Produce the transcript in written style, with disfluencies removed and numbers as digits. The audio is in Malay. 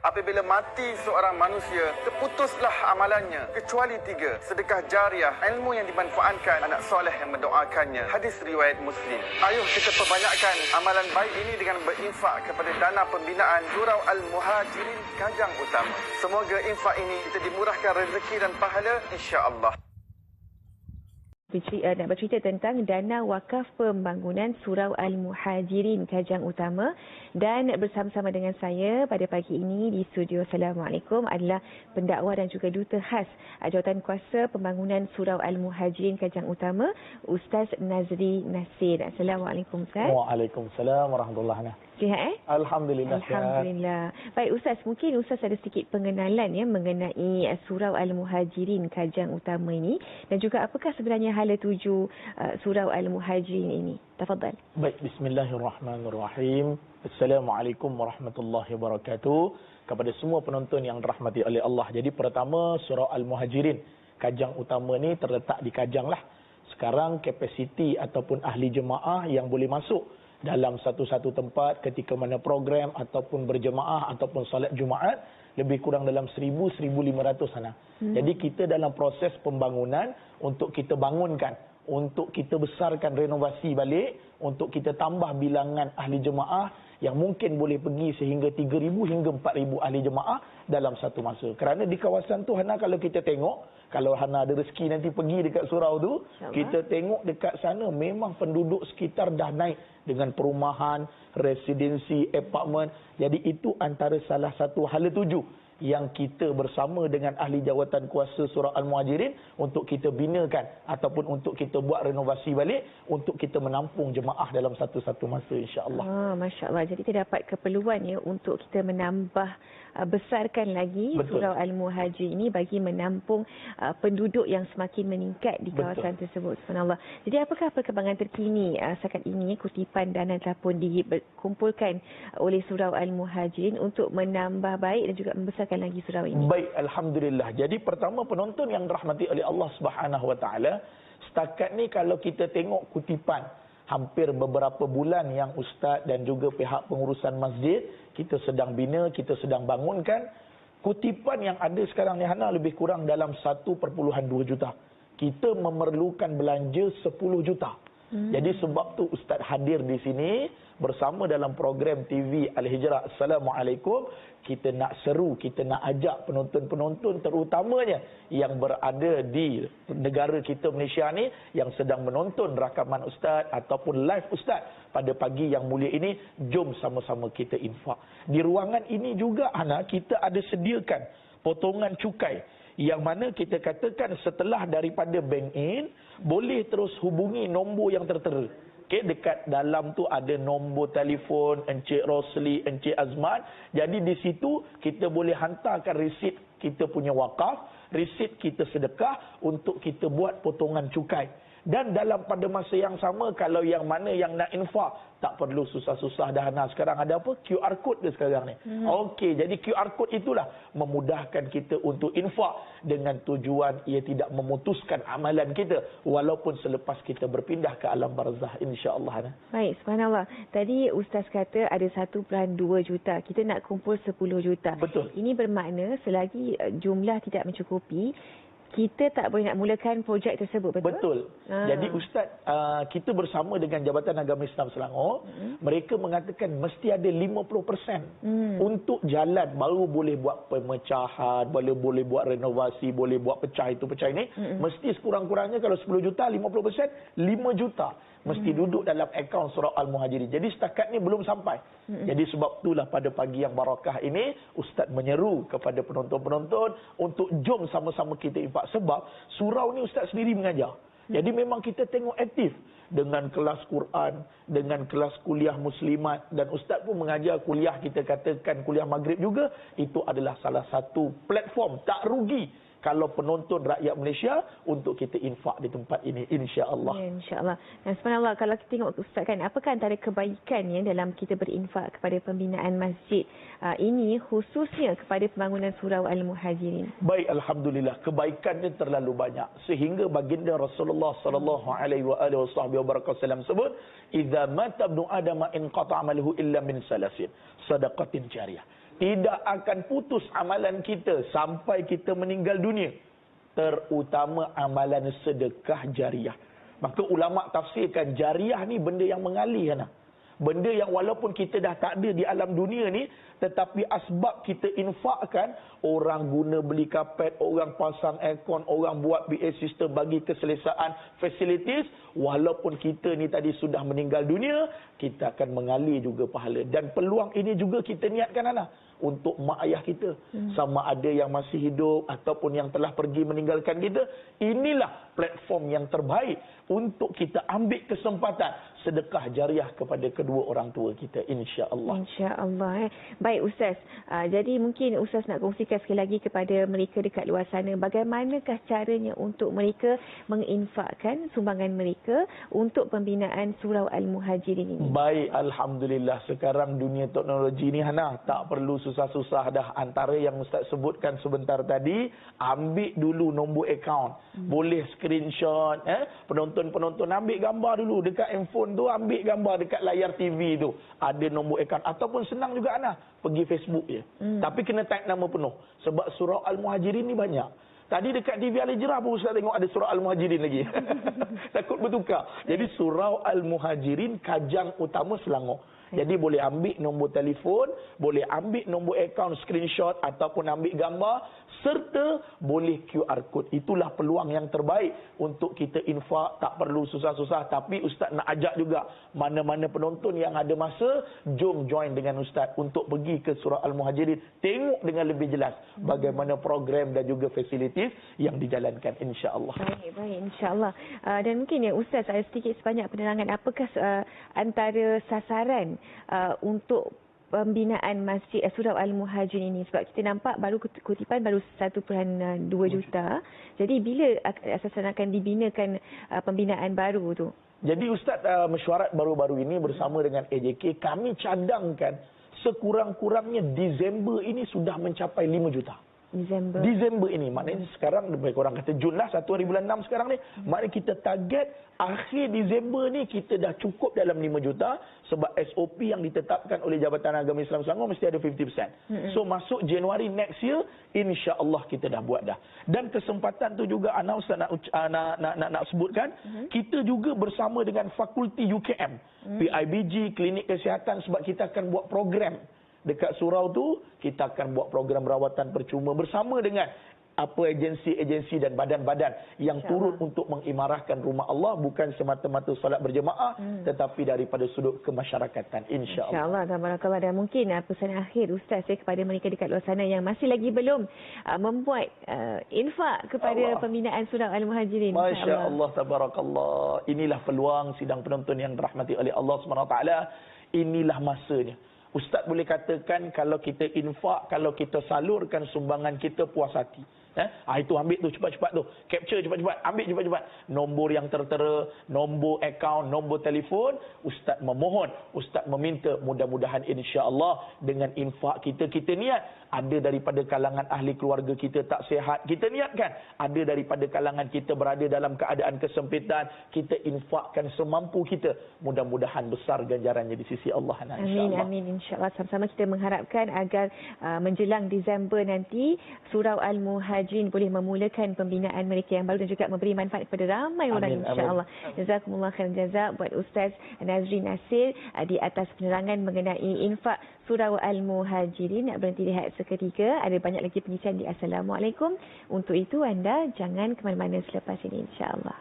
Apabila mati seorang manusia, terputuslah amalannya kecuali 3. Sedekah jariah, ilmu yang dimanfaatkan, anak soleh yang mendoakannya. Hadis riwayat Muslim. Ayuh kita perbanyakkan amalan baik ini dengan berinfak kepada dana pembinaan Surau Al-Muhajirin Kajang Utama. Semoga infak ini kita dimurahkan rezeki dan pahala, insya-Allah. Nak bercerita tentang dana wakaf pembangunan Surau Al-Muhajirin Kajang Utama, dan bersama-sama dengan saya pada pagi ini di studio Assalamualaikum adalah pendakwa dan juga duta khas Jawatan Kuasa Pembangunan Surau Al-Muhajirin Kajang Utama, Ustaz Nazri Nasir. Assalamualaikum Ustaz. Waalaikumsalam warahmatullahi wabarakatuh. Sihat Alhamdulillah. Alhamdulillah. Baik Ustaz, mungkin Ustaz ada sedikit pengenalan mengenai Surau Al-Muhajirin Kajang Utama ini, dan juga apakah sebenarnya hala tuju Surau Al-Muhajirin ini. Tafadhal. Baik, bismillahirrahmanirrahim. Assalamualaikum warahmatullahi wabarakatuh. Kepada semua penonton yang dirahmati oleh Allah. Jadi pertama, Surau Al-Muhajirin Kajang Utama ni terletak di Kajang lah. Sekarang kapasiti ataupun ahli jemaah yang boleh masuk dalam satu-satu tempat ketika mana program ataupun berjemaah ataupun solat Jumaat lebih kurang dalam 1,000-1,500 sana. Jadi kita dalam proses pembangunan untuk kita bangunkan, untuk kita besarkan renovasi balik, untuk kita tambah bilangan ahli jemaah yang mungkin boleh pergi sehingga 3,000 hingga 4,000 ahli jemaah dalam satu masa. Kerana di kawasan tu Hana, kalau kita tengok, kalau Hana ada rezeki nanti pergi dekat surau tu, kita tengok dekat sana memang penduduk sekitar dah naik dengan perumahan, residensi, apartmen. Jadi itu antara salah satu hala tuju yang kita bersama dengan ahli jawatan kuasa Surau Al-Muhajirin untuk kita binakan ataupun untuk kita buat renovasi balik untuk kita menampung jemaah dalam satu-satu masa, insya-Allah. Masya-Allah. Jadi terdapat keperluan untuk kita menambah besarkan lagi Surau Al-Muhajirin ini bagi menampung penduduk yang semakin meningkat di kawasan tersebut. Subhanallah. Jadi apakah perkembangan terkini setakat ini, kutipan dana telah pun dikumpulkan oleh Surau Al-Muhajirin untuk menambah baik dan juga membesarkan lagi surau ini? Baik, alhamdulillah. Jadi pertama, penonton yang dirahmati oleh Allah Subhanahu Wa Taala, setakat ni kalau kita tengok kutipan hampir beberapa bulan yang ustaz dan juga pihak pengurusan masjid kita sedang bina, kita sedang bangunkan, kutipan yang ada sekarang ni Hana lebih kurang dalam 1.2 juta. Kita memerlukan belanja 10 juta. Jadi sebab tu ustaz hadir di sini bersama dalam program TV Al-Hijrah. Assalamualaikum. Kita nak seru, kita nak ajak penonton-penonton terutamanya yang berada di negara kita Malaysia ni yang sedang menonton rakaman ustaz ataupun live ustaz pada pagi yang mulia ini, jom sama-sama kita infak. Di ruangan ini juga Ana, kita ada sediakan potongan cukai yang mana kita katakan setelah daripada bank in boleh terus hubungi nombor yang tertera. Okay, dekat dalam tu ada nombor telefon Encik Rosli, Encik Azman. Jadi di situ kita boleh hantarkan resit kita punya wakaf, resit kita sedekah untuk kita buat potongan cukai. Dan dalam pada masa yang sama, kalau yang mana yang nak infak, tak perlu susah-susah dah. Nah, sekarang ada apa? QR code dia sekarang ni. Okey, jadi QR code itulah memudahkan kita untuk infak dengan tujuan ia tidak memutuskan amalan kita walaupun selepas kita berpindah ke alam barzah, insya-Allah. Baik, subhanallah. Tadi ustaz kata ada 1.2 juta. Kita nak kumpul 10 juta. Betul. Ini bermakna selagi jumlah tidak mencukupi, kita tak boleh nak mulakan projek tersebut, betul? Betul. Jadi Ustaz, kita bersama dengan Jabatan Agama Islam Selangor, mereka mengatakan mesti ada 50% untuk jalan baru boleh buat pemecahan, boleh buat renovasi, boleh buat pecah itu, pecah ini. Mesti sekurang-kurangnya kalau 10 juta, 50%, 5 juta. Mesti duduk dalam akaun Surau Al-Muhajirin. Jadi setakat ni belum sampai. Jadi sebab itulah pada pagi yang barakah ini, Ustaz menyeru kepada penonton-penonton untuk jom sama-sama kita infak. Sebab surau ni Ustaz sendiri mengajar. Jadi memang kita tengok aktif dengan kelas Quran, dengan kelas kuliah muslimat, dan Ustaz pun mengajar kuliah, kita katakan kuliah maghrib juga. Itu adalah salah satu platform tak rugi kalau penonton rakyat Malaysia untuk kita infak di tempat ini, insya-Allah. Ya, insya-Allah. Dan subhanallah, kalau kita tengok Ustaz kan, apakah antara kebaikan dalam kita berinfak kepada pembinaan masjid ini, khususnya kepada pembangunan Surau Al-Muhajirin? Baik, alhamdulillah, kebaikannya terlalu banyak sehingga baginda Rasulullah sallallahu alaihi wasallam sebut, "Idza mata ibnu Adam in qata'a amaluhu illa min salasin, sadaqatin jariyah." Tidak akan putus amalan kita sampai kita meninggal dunia. Terutama amalan sedekah jariah. Maka ulama tafsirkan jariah ni benda yang mengalir. Benda yang walaupun kita dah tak ada di alam dunia ni, tetapi asbab kita infakkan, orang guna beli kapet, orang pasang aircon, orang buat BA system bagi keselesaan facilities, walaupun kita ni tadi sudah meninggal dunia, kita akan mengalir juga pahala. Dan peluang ini juga kita niatkan untuk mak ayah kita, sama ada yang masih hidup ataupun yang telah pergi meninggalkan kita. Inilah platform yang terbaik untuk kita ambil kesempatan sedekah jariah kepada kedua orang tua kita, insya-Allah. Insya-Allah. Baik Ustaz. Jadi mungkin Ustaz nak kongsikan sekali lagi kepada mereka dekat luar sana, bagaimanakah caranya untuk mereka menginfakkan sumbangan mereka untuk pembinaan Surau Al-Muhajirin ini? Baik, alhamdulillah. Sekarang dunia teknologi ni Hana tak perlu susah-susah dah. Antara yang Ustaz sebutkan sebentar tadi, ambil dulu nombor akaun. Boleh screenshot, penonton-penonton ambil gambar dulu dekat handphone tu, ambil gambar dekat layar TV tu. Ada nombor akaun ataupun senang juga pergi Facebook je. Tapi kena type nama penuh. Sebab Surau Al-Muhajirin ni banyak. Tadi dekat TV Al-Hijrah pun Ustaz tengok ada Surau Al-Muhajirin lagi. Takut bertukar. Jadi Surau Al-Muhajirin Kajang Utama Selangor. Jadi boleh ambil nombor telefon, boleh ambil nombor akaun screenshot ataupun ambil gambar, serta boleh QR code. Itulah peluang yang terbaik untuk kita infak. Tak perlu susah-susah. Tapi Ustaz nak ajak juga mana-mana penonton yang ada masa, jom join dengan Ustaz untuk pergi ke Surau Al-Muhajirin. Tengok dengan lebih jelas bagaimana program dan juga facilities yang dijalankan, insya-Allah. Baik, insya-Allah. Dan mungkin Ustaz ada sedikit sebanyak penerangan apakah antara sasaran untuk pembinaan Masjid Surau Al-Muhajirin ini, sebab kita nampak baru kutipan baru 1.2 juta. Jadi bila asasan akan dibinakan pembinaan baru tu? Jadi Ustaz mesyuarat baru-baru ini bersama dengan AJK, kami cadangkan sekurang-kurangnya Disember ini sudah mencapai 5 juta. Disember ini, maknanya sekarang lebih kurang kata Jun lah, 1 hari bulan 6 sekarang ni. Maknanya kita target akhir Disember ni kita dah cukup dalam 5 juta. Sebab SOP yang ditetapkan oleh Jabatan Agama Islam Selangor mesti ada 50%. So masuk Januari next year, insya-Allah kita dah buat dah. Dan kesempatan tu juga Ustaz nak sebutkan, kita juga bersama dengan Fakulti UKM, PIBG, Klinik Kesihatan, sebab kita akan buat program dekat surau tu. Kita akan buat program rawatan percuma bersama dengan agensi-agensi dan badan-badan yang turut untuk mengimarahkan rumah Allah, bukan semata-mata solat berjemaah, tetapi daripada sudut kemasyarakatan, insya-Allah. Insya-Allah, tabarakallah. Dan mungkin pesan akhir Ustaz kepada mereka dekat luar sana yang masih lagi belum membuat infak kepada pembinaan Surau Al-Muhajirin. Masya-Allah, tabarakallah. Inilah peluang sidang penonton yang dirahmati oleh Allah SWT. Inilah masanya. Ustaz boleh katakan kalau kita infak, kalau kita salurkan sumbangan kita puas hati. Itu ambil tu cepat-cepat tu. Capture cepat-cepat. Ambil cepat-cepat. Nombor yang tertera, nombor akaun, nombor telefon. Ustaz memohon, Ustaz meminta mudah-mudahan insya-Allah dengan infak kita, kita niat. Ada daripada kalangan ahli keluarga kita tak sihat, kita niatkan. Ada daripada kalangan kita berada dalam keadaan kesempitan, kita infakkan semampu kita. Mudah-mudahan besar ganjarannya di sisi Allah. Amin, insya-Allah. Sama-sama kita mengharapkan agar menjelang Disember nanti Surau Al-Muhajirin boleh memulakan pembinaan mereka yang baru dan juga memberi manfaat kepada ramai orang, insya-Allah. Jazakumullah khairan jazak buat Ustaz Nazri Nasir di atas penerangan mengenai infak Surau Al-Muhajirin. Nak berhenti lihat seketika, ada banyak lagi pengisian di Assalamualaikum. Untuk itu anda jangan ke mana-mana selepas ini, insya-Allah.